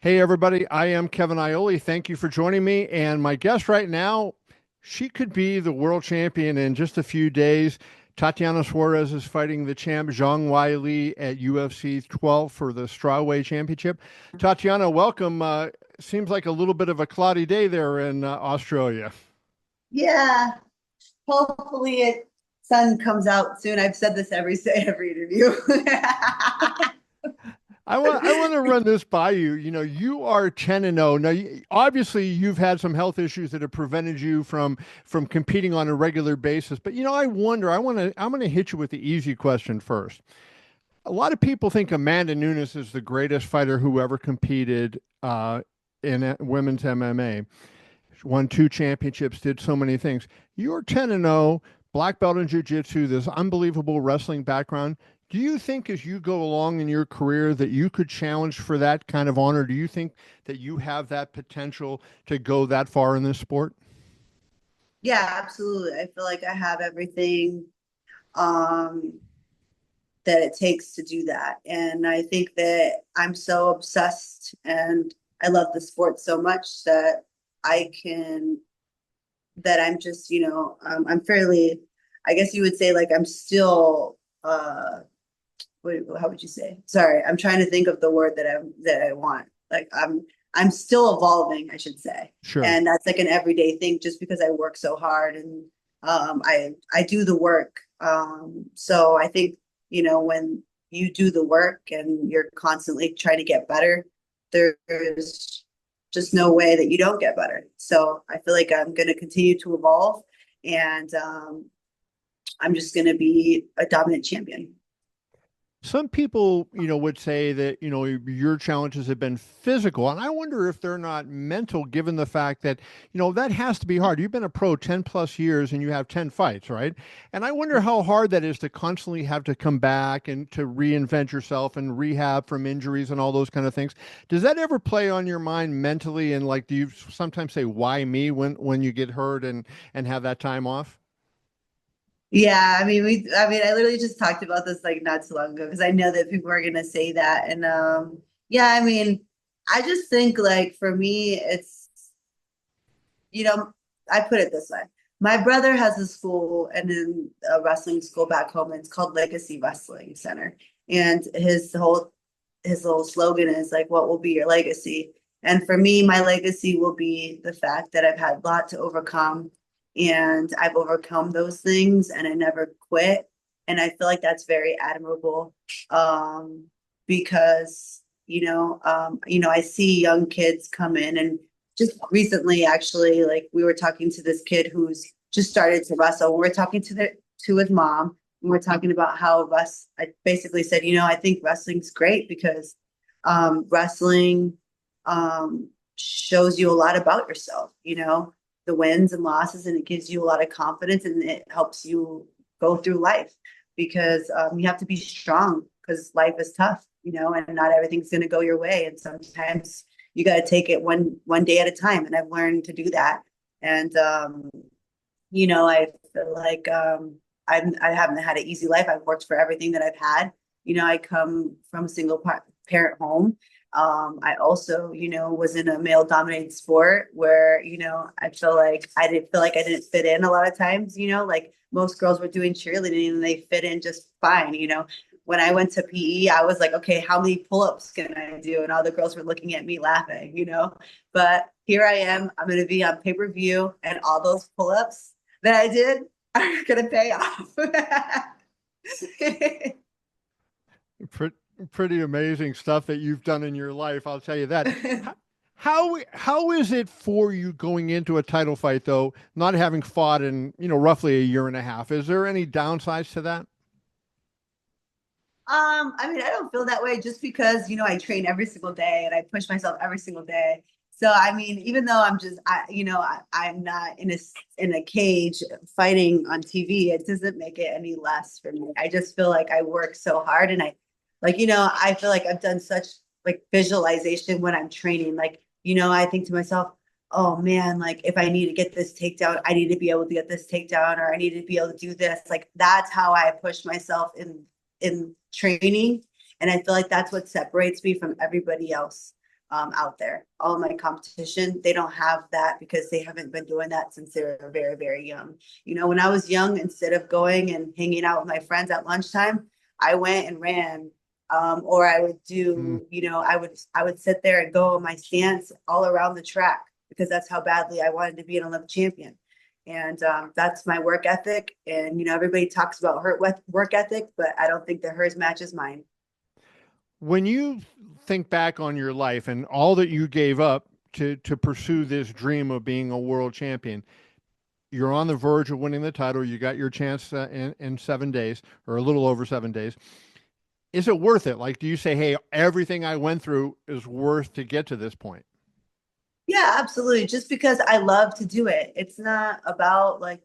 Hey, everybody. I am Kevin Iole. Thank you for joining me. And my guest right now, she could be the world champion in just a few days. Tatiana Suarez is fighting the champ Zhang Weili at UFC 12 for the strawweight championship. Tatiana, welcome. Seems like a little bit of a cloudy day there in Australia. Yeah, hopefully it sun comes out soon. I've said this every interview. I want to run this by you. You know, you are 10 and 0. Now, obviously you've had some health issues that have prevented you from competing on a regular basis. But I wonder, I'm going to hit you with the easy question first. A lot of people think Amanda Nunes is the greatest fighter who ever competed in women's MMA. She won two championships, did so many things. You're 10 and 0, black belt in jiu-jitsu, this unbelievable wrestling background. Do you think as you go along in your career that you could challenge for that kind of honor? Do you think that you have that potential to go that far in this sport? Yeah, absolutely. I feel like I have everything um that it takes to do that. And I think that I'm so obsessed and I love the sport so much that I can that I'm just, I'm fairly, I guess you would say like I'm still how would you say? Sorry, I'm trying to think of the word that I want. Like I'm still evolving, I should say. Sure. And that's like an everyday thing just because I work so hard and I do the work. So I think, when you do the work and you're constantly trying to get better, there's just no way that you don't get better. So I feel like I'm going to continue to evolve and I'm just going to be a dominant champion. Some people, would say that, your challenges have been physical. And I wonder if they're not mental, given the fact that, that has to be hard. You've been a pro 10 plus years and you have 10 fights, right? And I wonder how hard that is to constantly have to come back and to reinvent yourself and rehab from injuries and all those kind of things. Does that ever play on your mind mentally? And like, do you sometimes say, why me when you get hurt and have that time off? Yeah, I literally just talked about this like not too long ago because I know that people are gonna say that. And yeah, I just think like for me, it's, you know, I put it this way. My brother has a school and then a wrestling school back home, and it's called Legacy Wrestling Center. And his little slogan is like, what will be your legacy? And for me, my legacy will be the fact that I've had a lot to overcome and I've overcome those things and I never quit. And I feel like that's very admirable because, I see young kids come in and just recently, actually, like we were talking to this kid who's just started to wrestle. We are talking to his mom and we're talking about how I basically said, I think wrestling's great because wrestling shows you a lot about yourself, the wins and losses, and it gives you a lot of confidence and it helps you go through life because you have to be strong because life is tough, and not everything's going to go your way. And sometimes you got to take it one day at a time. And I've learned to do that. And, I feel like I haven't had an easy life. I've worked for everything that I've had. I come from a single parent home. I also, was in a male dominated sport where, I didn't feel like I didn't fit in a lot of times, like most girls were doing cheerleading and they fit in just fine. When I went to PE, I was like, okay, how many pull-ups can I do? And all the girls were looking at me laughing, but here I am, I'm going to be on pay-per-view and all those pull-ups that I did are going to pay off. Pretty, pretty amazing stuff that you've done in your life. I'll tell you that. How is it for you going into a title fight though, not having fought in roughly a year and a half? Is there any downsides to that? I don't feel that way just because, I train every single day and I push myself every single day. So, even though I'm not in a cage fighting on TV, it doesn't make it any less for me. I just feel like I work so hard and I feel like I've done such like visualization when I'm training. Like, I think to myself, oh man, like if I need to get this takedown, I need to be able to get this takedown, or I need to be able to do this. Like that's how I push myself in training. And I feel like that's what separates me from everybody else. out there. All of my competition, they don't have that because they haven't been doing that since they were very, very young. You know, when I was young, instead of going and hanging out with my friends at lunchtime, I went and ran. Or I would Mm. do, you know, I would sit there and go on my stance all around the track because that's how badly I wanted to be an Olympic champion. And that's my work ethic. And, you know, everybody talks about her work ethic, but I don't think that hers matches mine. When you think back on your life and all that you gave up to pursue this dream of being a world champion, you're on the verge of winning the title. You got your chance in 7 days or a little over 7 days. Is it worth it? Like, do you say, hey, everything I went through is worth to get to this point? Yeah, absolutely. Just because I love to do it. It's not about like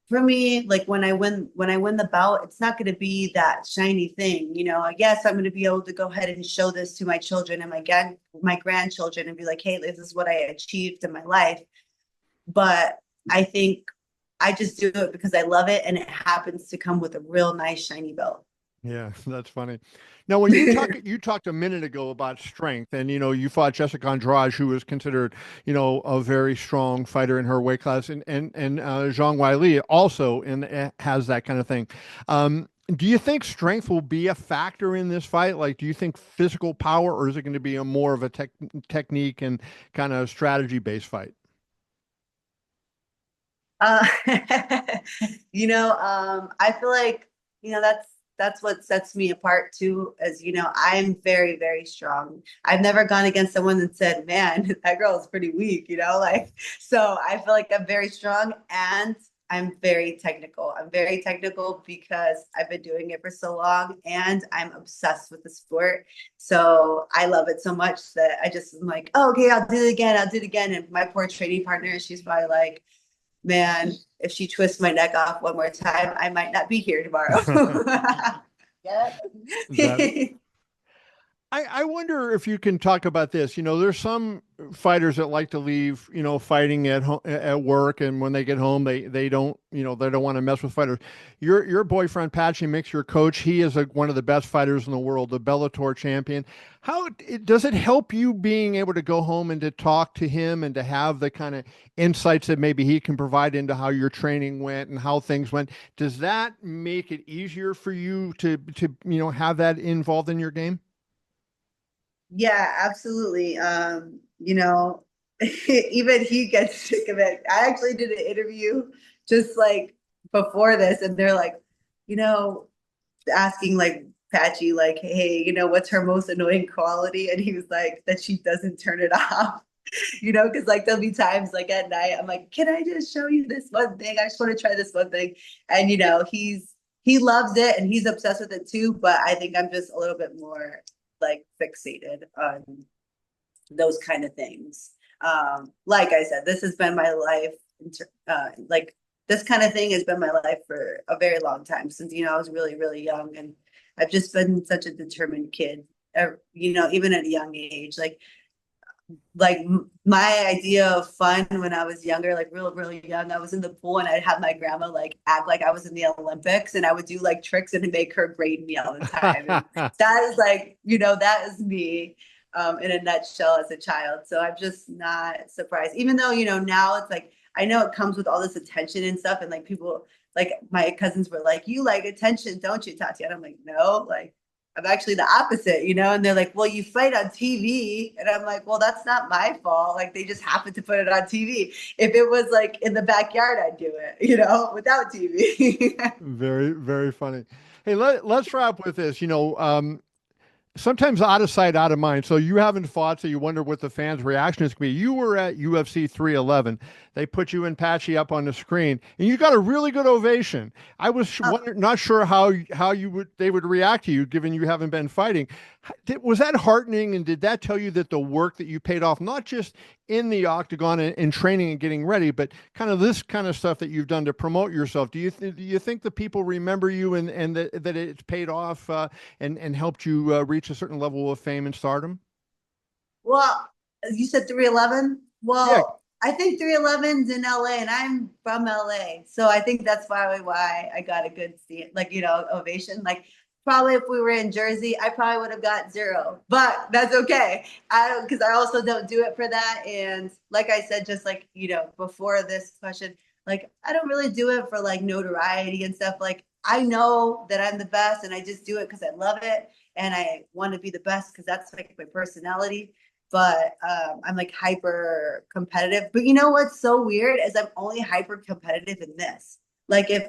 for me, like when I win the bout, it's not going to be that shiny thing. You know, I guess I'm going to be able to go ahead and show this to my children and my grandchildren and be like, hey, this is what I achieved in my life. But I think I just do it because I love it and it happens to come with a real nice shiny belt. Yeah, that's funny. Now, when you talked a minute ago about strength, and you fought Jessica Andrade, who was considered, a very strong fighter in her weight class, and Zhang Weili also has that kind of thing. Do you think strength will be a factor in this fight? Like, do you think physical power, or is it going to be a more of a technique and kind of strategy based fight? Uh, I feel like, that's what sets me apart too, as I'm very, very strong. I've never gone against someone that said, man, that girl is pretty weak, like, so I feel like I'm very strong and I'm very technical. I'm very technical because I've been doing it for so long and I'm obsessed with the sport. So I love it so much that I just am like, oh, okay, I'll do it again. I'll do it again. And my poor training partner, she's probably like, man, if she twists my neck off one more time, I might not be here tomorrow. Yeah. That I wonder if you can talk about this. There's some fighters that like to leave, fighting at work, and when they get home, they don't, they don't want to mess with fighters. Your boyfriend Patchy makes your coach. He is one of the best fighters in the world, the Bellator champion. Does it help you being able to go home and to talk to him and to have the kind of insights that maybe he can provide into how your training went and how things went? Does that make it easier for you to have that involved in your game? Yeah, absolutely. Even he gets sick of it. I actually did an interview just like before this, and they're like, you know, asking like Patchy, like, hey, what's her most annoying quality? And he was like, that she doesn't turn it off. Because like there'll be times like at night, I'm like, can I just show you this one thing? I just want to try this one thing. And he loves it and he's obsessed with it too. But I think I'm just a little bit more like fixated on those kind of things. Like I said, this has been my life. Like this kind of thing has been my life for a very long time since I was really, really young, and I've just been such a determined kid. Even at a young age, like my idea of fun when I was younger, like real, really young, I was in the pool and I'd have my grandma like act like I was in the Olympics and I would do like tricks and make her grade me all the time. And that is like, that is me in a nutshell as a child. So I'm just not surprised, even though, now it's like, I know it comes with all this attention and stuff. And like people, like my cousins were like, you like attention, don't you, Tatiana? I'm like, no, like, I'm actually the opposite, and they're like, well, you fight on TV. And I'm like, well, that's not my fault. Like, they just happened to put it on TV. If it was like in the backyard, I'd do it, without TV. Very, very funny. Hey, let's wrap with this. Sometimes out of sight, out of mind. So you haven't fought, so you wonder what the fans' reaction is going to be. You were at UFC 311. They put you and Patchy up on the screen, and you got a really good ovation. I was not sure how they would react to you, given you haven't been fighting. Was that heartening, and did that tell you that the work that you paid off, not just in the octagon and training and getting ready, but kind of this kind of stuff that you've done to promote yourself? Do you think the people remember you and that it's paid off and helped you reach a certain level of fame and stardom? Well, you said 311. Yeah. Well, I think 311's in LA and I'm from LA. So I think that's why I got a good ovation. Like probably if we were in Jersey, I probably would have got 0, but that's okay. I don't, because I also don't do it for that. And like I said, just like, before this question, like, I don't really do it for like notoriety and stuff. Like, I know that I'm the best and I just do it because I love it and I want to be the best because that's like my personality. But I'm like hyper competitive. But you know what's so weird is I'm only hyper competitive in this. Like, if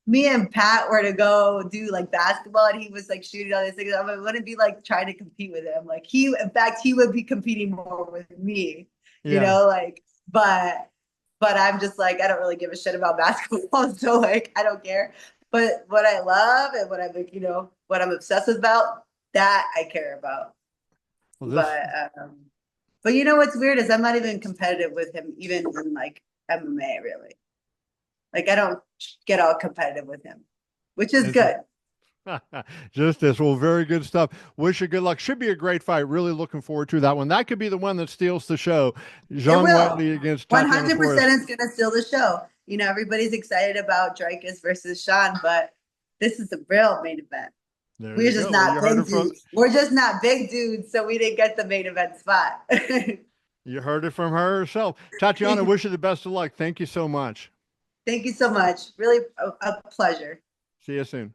me and Pat were to go do like basketball and he was like shooting all these things, I wouldn't be like trying to compete with him. Like, in fact, he would be competing more with me, Yeah. like, but I'm just like, I don't really give a shit about basketball. So like, I don't care. But what I love and what I'm like, what I'm obsessed about, that I care about. Well, this, But, um, but what's weird is I'm not even competitive with him, even in like MMA, really. Like, I don't get all competitive with him, which is this good. just this. Well, very good stuff. Wish you good luck. Should be a great fight. Really looking forward to that one. That could be the one that steals the show. It Zhang will. Weili against Tatiana Suarez. 100% it's going to steal the show. Everybody's excited about Dreykus versus Sean, but this is the real main event. There We're you just go. Well, not you heard it big from dudes. We're just not big dudes, so we didn't get the main event spot. you heard it from her herself. Tatiana, wish you the best of luck. Thank you so much. Thank you so much. Really a pleasure. See you soon.